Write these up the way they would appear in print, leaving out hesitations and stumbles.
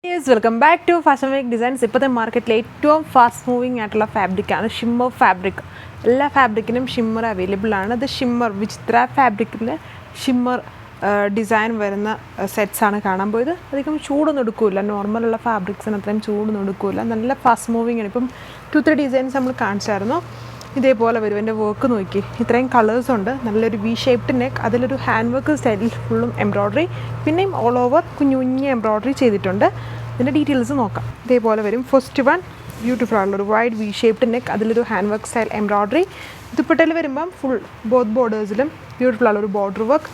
Yes, welcome back to Fashion Week Designs. ഇപ്പോഴത്തെ മാർക്കറ്റിൽ ഏറ്റവും ഫാസ്റ്റ് മൂവിങ് ആയിട്ടുള്ള ഫാബ്രിക്കാണ് ഷിമ്മർ ഫാബ്രിക്. എല്ലാ ഫാബ്രിക്കിനും ഷിമ്മർ അവൈലബിൾ ആണ്. ഇത് ഷിമ്മർ വിചിത്ര ഫാബ്രിക്കിൽ ഷിമ്മർ ഡിസൈൻ വരുന്ന സെറ്റ്സാണ് കാണാൻ പോയത്. അധികം ചൂടൊന്നും എടുക്കില്ല, നോർമലുള്ള ഫാബ്രിക്സിന് അത്രയും ചൂടൊന്നും എടുക്കില്ല. നല്ല ഫാസ്റ്റ് മൂവിങ് ആണ്. ഇപ്പം 2-3 ഡിസൈൻസ് നമ്മൾ കാണിച്ചായിരുന്നു. ഇതേപോലെ വരും. എൻ്റെ വർക്ക് നോക്കി, ഇത്രയും കളേഴ്സ് ഉണ്ട്. നല്ലൊരു വി ഷേപ്ഡ് നെക്ക്, അതിലൊരു ഹാൻഡ് വർക്ക് സ്റ്റൈലിൽ ഫുള്ളും എംബ്രോയ്ഡറി, പിന്നെയും ഓൾ ഓവർ കുഞ്ഞു കുഞ്ഞ് എംബ്രോയ്ഡറി ചെയ്തിട്ടുണ്ട്. ഇതിൻ്റെ ഡീറ്റെയിൽസ് നോക്കാം. ഇതേപോലെ വരും. ഫസ്റ്റ് വൺ ബ്യൂട്ടിഫുൾ ആയിട്ടുള്ള ഒരു വൈഡ് വി ഷേപ്ഡ് നെക്ക്, അതിലൊരു ഹാൻഡ് വർക്ക് സ്റ്റൈൽ എംബ്രോയ്ഡറി. ദുപ്പട്ടയിൽ വരുമ്പം ഫുൾ ബോത്ത് ബോർഡേഴ്സിലും ബ്യൂട്ടിഫുൾ ആയിട്ടുള്ള ഒരു ബോർഡർ വർക്ക്,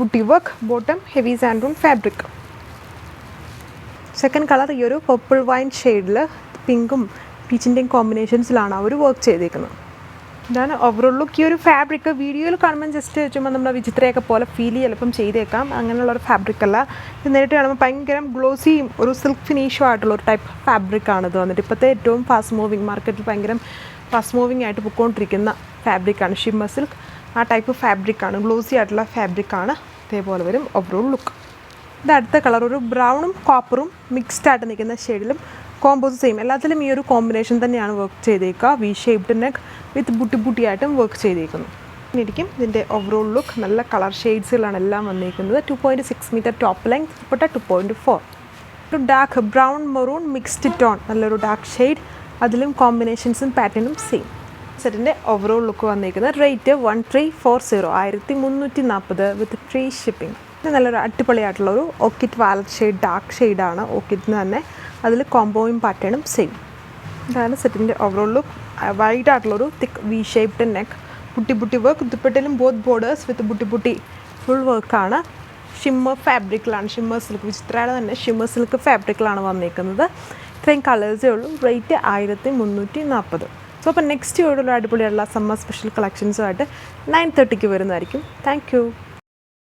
പുട്ടി വർക്ക്, ബോട്ടം ഹെവി സാൻഡൂൺ ഫാബ്രിക്. സെക്കൻഡ് കളർ ഈ ഒരു പർപ്പിൾ വൈൻ ഷെയ്ഡിൽ പിങ്കും പീച്ചിൻ്റെയും കോമ്പിനേഷൻസിലാണ് അവർ വർക്ക് ചെയ്തേക്കുന്നത്. ഇതാണ് ഓവറോൾ ലുക്ക്. ഈ ഒരു ഫാബ്രിക് വീഡിയോയിൽ കാണുമ്പോൾ ജസ്റ്റ് ചുമ്മാ നമ്മുടെ വിചിത്രയൊക്കെ പോലെ ഫീൽ ചിലപ്പം ചെയ്തേക്കാം. അങ്ങനെയുള്ളൊരു ഫാബ്രിക് അല്ല. ഇത് നേരിട്ട് കാണുമ്പോൾ ഭയങ്കര ഗ്ലോസിയും ഒരു സിൽക്ക് ഫിനിഷും ആയിട്ടുള്ള ഒരു ടൈപ്പ് ഫാബ്രിക്കാണ് ഇത് വന്നിട്ട്. ഇപ്പോഴത്തെ ഏറ്റവും ഫാസ്റ്റ് മൂവിങ്, മാർക്കറ്റിൽ ഭയങ്കര ഫാസ്റ്റ് മൂവിങ് ആയിട്ട് പൊയ്ക്കൊണ്ടിരിക്കുന്ന ഫാബ്രിക്കാണ് ഷിമ്മർ സിൽക്ക്. ആ ടൈപ്പ് ഫാബ്രിക്കാണ്, ഗ്ലോസി ആയിട്ടുള്ള ഫാബ്രിക്കാണ്. ഇതേപോലെ വരും ഓവറോൾ ലുക്ക്. ഇത് അടുത്ത കളർ ഒരു ബ്രൗണും കോപ്പറും മിക്സ്ഡ് ആയിട്ട് നിൽക്കുന്ന ഷെയ്ഡിലും കോമ്പോസ് സെയിം. എല്ലാത്തിലും ഈ ഒരു കോമ്പിനേഷൻ തന്നെയാണ് വർക്ക് ചെയ്തേക്കുക. വി ഷേപ്ഡ് നെക്ക് വിത്ത് ബുട്ടിയായിട്ടും വർക്ക് ചെയ്തേക്കുന്നു. ഇരിക്കും ഇതിൻ്റെ ഓവറോൾ ലുക്ക്. നല്ല കളർ ഷെയ്ഡ്സുകളാണ് എല്ലാം വന്നിരിക്കുന്നത്. 2.6 മീറ്റർ ടോപ്പ് ലെങ്ത്, ദുപ്പട്ട 2.4. ഒരു dark brown maroon mixed tone, നല്ലൊരു ഡാർക്ക് ഷെയ്ഡ്, അതിലും കോമ്പിനേഷൻസും പാറ്റേണും സെയിം. സെറ്റിൻ്റെ ഓവറോൾ ലുക്ക് വന്നിരിക്കുന്നത്. റേറ്റ് 1340, 1340 വിത്ത് ഫ്രീ ഷിപ്പിംഗ്. ഇത് നല്ലൊരു അടിപൊളിയായിട്ടുള്ള ഒരു ഓർക്കിഡ് വാലറ്റ് ഷെയ്ഡ്, ഡാർക്ക് ഷെയ്ഡാണ് ഓർക്കിഡിന് തന്നെ. അതിൽ കോംബോയും പാറ്റേണും സെയിം. ഇതാണ് സെറ്റിൻ്റെ ഓവറോൾ ലുക്ക്. വൈഡ് ആയിട്ടുള്ളൊരു തിക്ക് വി ഷേപ്ഡ് നെക്ക്, പുട്ടി വർക്ക്, ദുപ്പട്ടയിലും ബോത്ത് ബോർഡേഴ്സ് വിത്ത് പുട്ടി ഫുൾ വർക്കാണ്. ഷിമ്മർ ഫാബ്രിക്കിലാണ്, ഷിമ്മർ സിൽക്ക് വിചിത്രയുടെ തന്നെ ഷിമ്മർ സിൽക്ക് ഫാബ്രിക്കിലാണ് വന്നിരിക്കുന്നത്. ഇത്രയും കളേഴ്സേ ഉള്ളൂ. റേറ്റ് 1340. സോ അപ്പോൾ നെക്സ്റ്റ് വീഡിയോയിൽ അടിപൊളിയുള്ള സമ്മർ സ്പെഷ്യൽ കളക്ഷൻസുമായിട്ട് 9:30 വരുന്നതായിരിക്കും. Thank you.